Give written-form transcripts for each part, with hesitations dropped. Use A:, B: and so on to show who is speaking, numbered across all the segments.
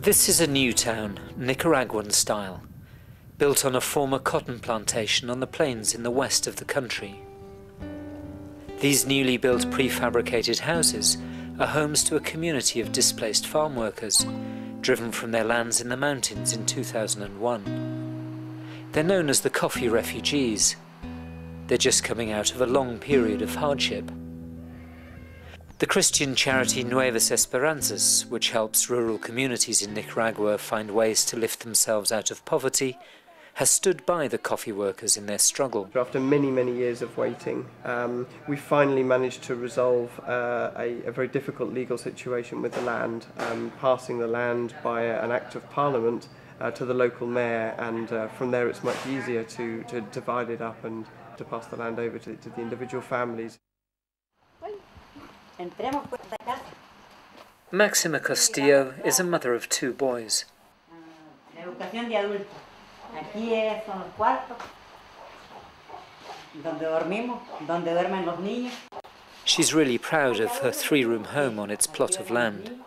A: This is a new town, Nicaraguan style, built on a former cotton plantation on the plains in the west of the country. These newly built prefabricated houses are homes to a community of displaced farm workers, driven from their lands in the mountains in 2001. They're known as the coffee refugees. They're just coming out of a long period of hardship. The Christian charity Nuevas Esperanzas, which helps rural communities in Nicaragua find ways to lift themselves out of poverty, has stood by the coffee workers in their struggle.
B: After many, many years of waiting, we finally managed to resolve a very difficult legal situation with the land, passing the land by an act of parliament to the local mayor, and from there it's much easier to divide it up and to pass the land over to the individual families.
A: Maxima Castillo is a mother of 2 boys. She's really proud of her 3-room home on its plot of land.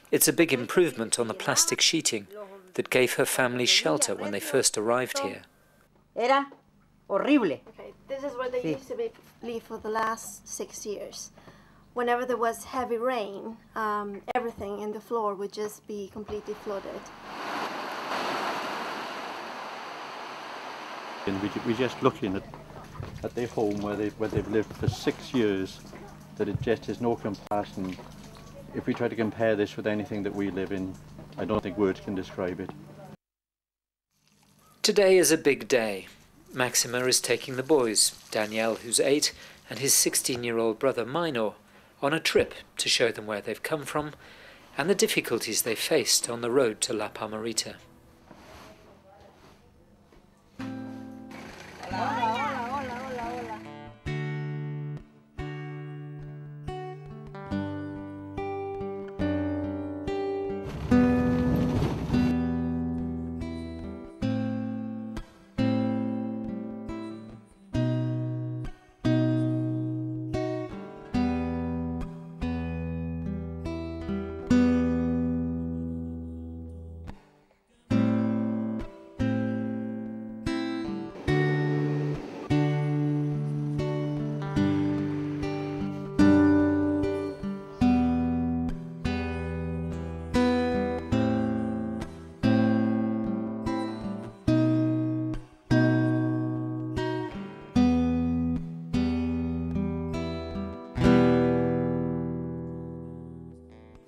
A: It's a big improvement on the plastic sheeting that gave her family shelter when they first arrived here.
C: Era horrible.
D: Okay, this is where they used to live for the last 6 years. Whenever there was heavy rain, everything in the floor would just be completely flooded.
E: And we're just looking at their home where they've lived for 6 years, that it just is no comparison. If we try to compare this with anything that we live in, I don't think words can describe it.
A: Today is a big day. Maxima is taking the boys, Danielle, who's 8, and his 16-year-old brother, Minor, on a trip to show them where they've come from and the difficulties they faced on the road to La Palmerita.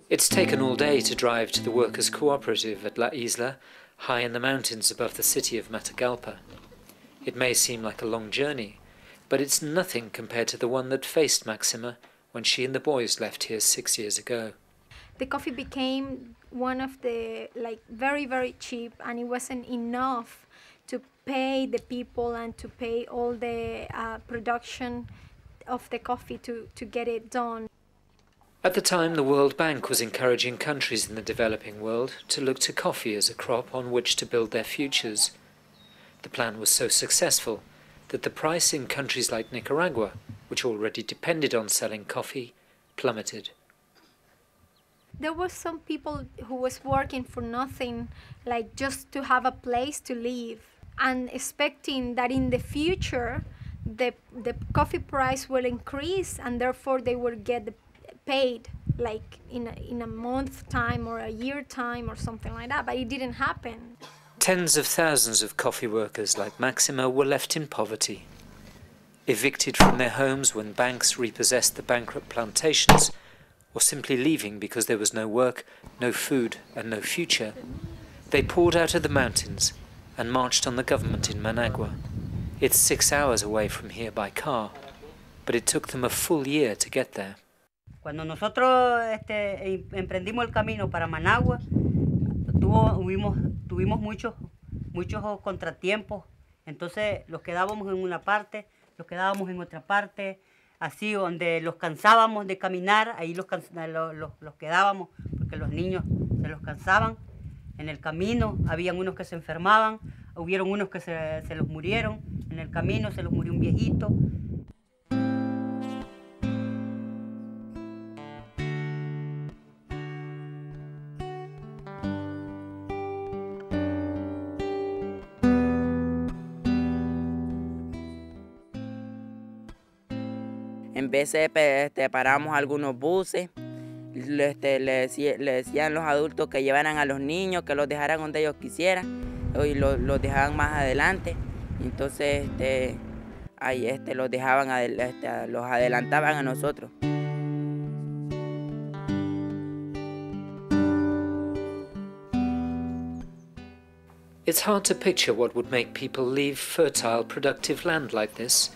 A: It's taken all day to drive to the workers' cooperative at La Isla, high in the mountains above the city of Matagalpa. It may seem like a long journey, but it's nothing compared to the one that faced Maxima when she and the boys left here 6 years ago.
F: The coffee became one of the, very, very cheap, and it wasn't enough to pay the people and to pay all the production of the coffee to get it done.
A: At the time, the World Bank was encouraging countries in the developing world to look to coffee as a crop on which to build their futures. The plan was so successful that the price in countries like Nicaragua, which already depended on selling coffee, plummeted.
F: There were some people who was working for nothing, just to have a place to live, and expecting that in the future the coffee price will increase, and therefore they will get paid in a month time or a year time or something like that, but it didn't happen.
A: Tens of thousands of coffee workers like Maxima were left in poverty. Evicted from their homes when banks repossessed the bankrupt plantations, or simply leaving because there was no work, no food and no future, they poured out of the mountains and marched on the government in Managua. It's 6 hours away from here by car, but it took them a full year to get there.
C: Cuando nosotros emprendimos el camino para Managua, tuvimos muchos contratiempos. Entonces los quedábamos en una parte, los quedábamos en otra parte, así donde los cansábamos de caminar, ahí los quedábamos, porque los niños se los cansaban. En el camino habían unos que se enfermaban, hubieron unos que se los murieron, en el camino se los murió un viejito.
G: En veces paramos algunos buses, le decían los adultos que llevaran a los niños, que los dejaran donde ellos quisieran, y los dejaban más adelante. Entonces ahí los dejaban, los adelantaban a nosotros.
A: It's hard to picture what would make people leave fertile, productive land like this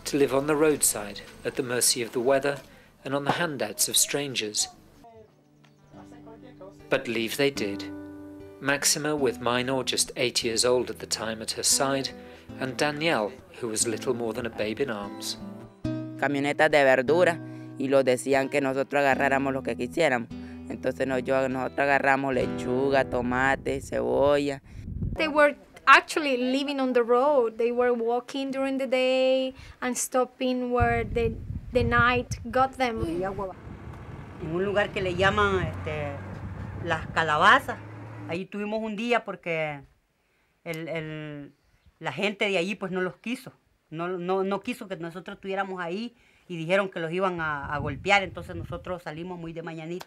A: to live on the roadside at the mercy of the weather and on the handouts of strangers. But leave they did. Maxima, with Minor just 8 years old at the time, at her side, and Danielle, who was little more than a babe in arms.
G: Camionetas de verdura, y los decían que nosotros agarráramos lo que quisiéramos. Entonces nosotros agarramos lechuga, tomate, cebolla.
F: They were actually living on the road. They were walking during the day and stopping where the night got them.
C: En un lugar que le llaman las calabazas. Ahí tuvimos un día porque la gente de allí pues no los quiso. No quiso que nosotros estuviéramos ahí y dijeron que los iban a golpear. Entonces nosotros salimos muy de mañanita.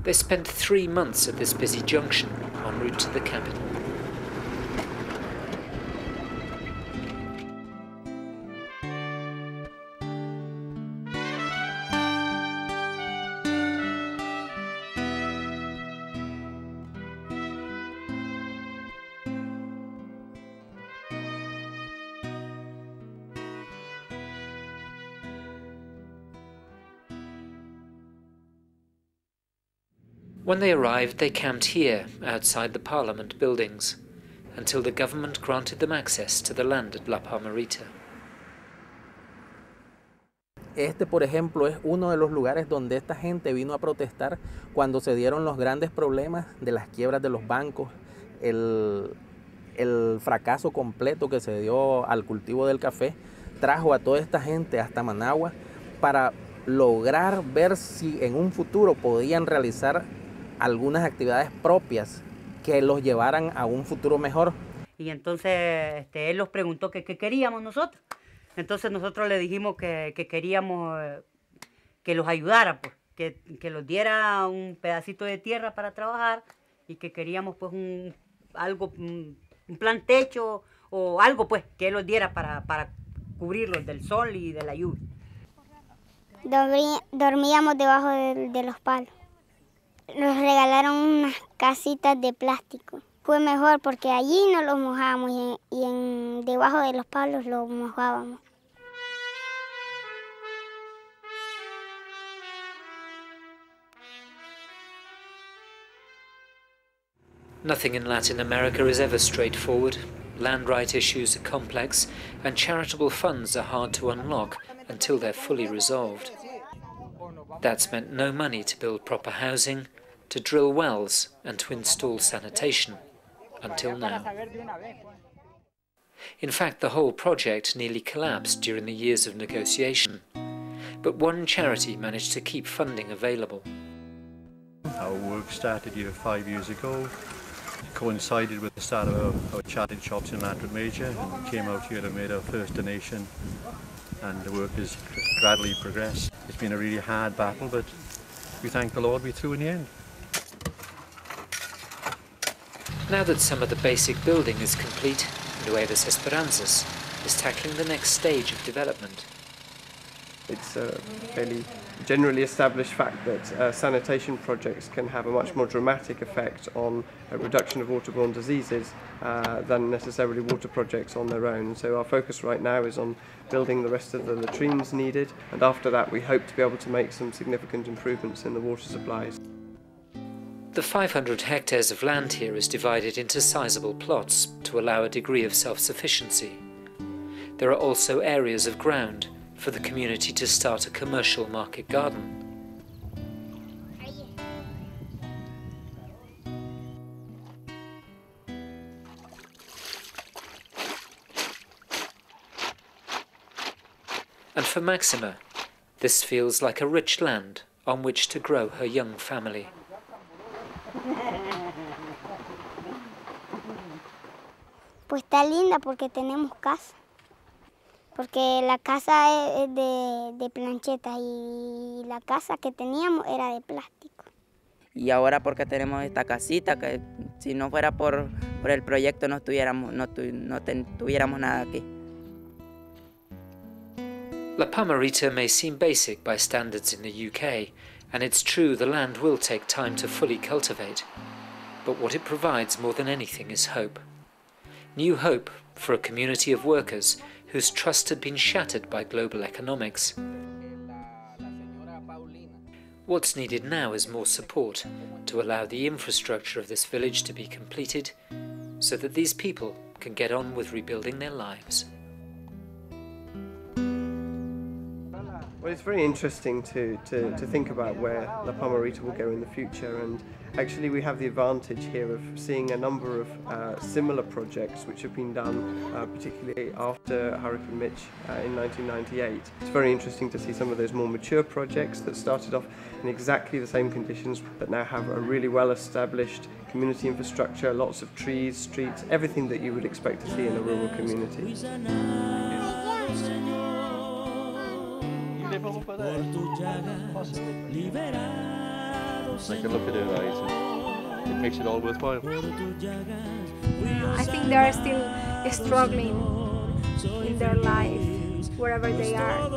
A: They spent 3 months at this busy junction en route to the capital. When they arrived, they camped here, outside the Parliament buildings, until the government granted them access to the land at La Palmerita.
H: Por ejemplo, es uno de los lugares donde esta gente vino a protestar cuando se dieron los grandes problemas de las quiebras de los bancos, el fracaso completo que se dio al cultivo del café, trajo a toda esta gente hasta Managua para lograr ver si en un futuro podían realizar algunas actividades propias que los llevaran a un futuro mejor.
C: Y entonces él nos preguntó qué queríamos nosotros. Entonces nosotros le dijimos que queríamos que los ayudara, pues, que los diera un pedacito de tierra para trabajar y que queríamos pues un plan techo o algo pues que él los diera para cubrirlos del sol y de la lluvia.
I: Dormíamos debajo de los palos. Nos regalaron unas casitas de plástico. Fue mejor porque allí no los mojábamos y debajo de los palos los mojábamos.
A: Nothing in Latin America is ever straightforward. Land right issues are complex, and charitable funds are hard to unlock until they're fully resolved. That's meant no money to build proper housing, to drill wells and to install sanitation, until now. In fact, the whole project nearly collapsed during the years of negotiation, but one charity managed to keep funding available.
E: Our work started here 5 years ago. It coincided with the start of our charity shops in Lantern Major, and we came out here and made our first donation, and the work has gradually progressed. It's been a really hard battle, but we thank the Lord we're through in the end.
A: Now that some of the basic building is complete, Nuevas Esperanzas is tackling the next stage of development.
B: It's a fairly generally established fact that sanitation projects can have a much more dramatic effect on a reduction of waterborne diseases than necessarily water projects on their own. So our focus right now is on building the rest of the latrines needed, and after that we hope to be able to make some significant improvements in the water supplies.
A: The 500 hectares of land here is divided into sizable plots to allow a degree of self-sufficiency. There are also areas of ground for the community to start a commercial market garden. And for Maxima, this feels like a rich land on which to grow her young family.
I: Pues está linda porque tenemos casa. porque la casa es de planchetas y la casa que teníamos era de plástico.
G: Y ahora porque tenemos esta casita, que si no fuera por el proyecto no tuviéramos nada aquí.
A: La Palmerita may seem basic by standards in the UK, and it's true the land will take time to fully cultivate. But what it provides more than anything is hope. New hope for a community of workers whose trust had been shattered by global economics. What's needed now is more support to allow the infrastructure of this village to be completed so that these people can get on with rebuilding their lives.
B: Well, it's very interesting to think about where La Palmerita will go in the future, and actually we have the advantage here of seeing a number of similar projects which have been done, particularly after Hurricane Mitch in 1998. It's very interesting to see some of those more mature projects that started off in exactly the same conditions but now have a really well-established community infrastructure, lots of trees, streets, everything that you would expect to see in a rural community.
E: Live over there. Possibly. I can look at her eyes and it makes it all worthwhile.
F: I think they are still struggling in their life, wherever they are.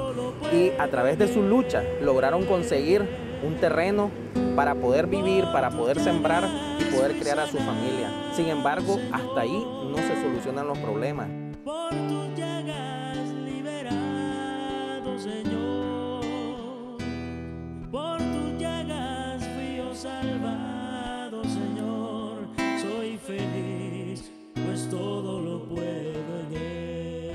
H: Y a través de su lucha lograron conseguir un terreno para poder vivir, para poder sembrar y poder criar a su familia. Sin embargo, hasta ahí no se solucionan los problemas.
J: Por tus llagas liberado, Señor. Por tus llagas fui yo salvado, Señor. Soy feliz, pues todo lo puedo en Él.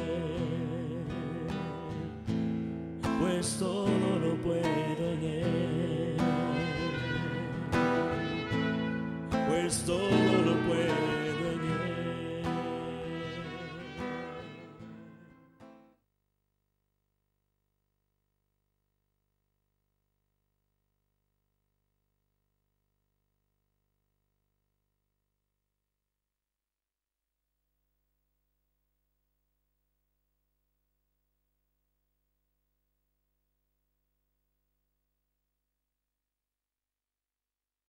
J: Pues todo lo puedo en Él. Pues todo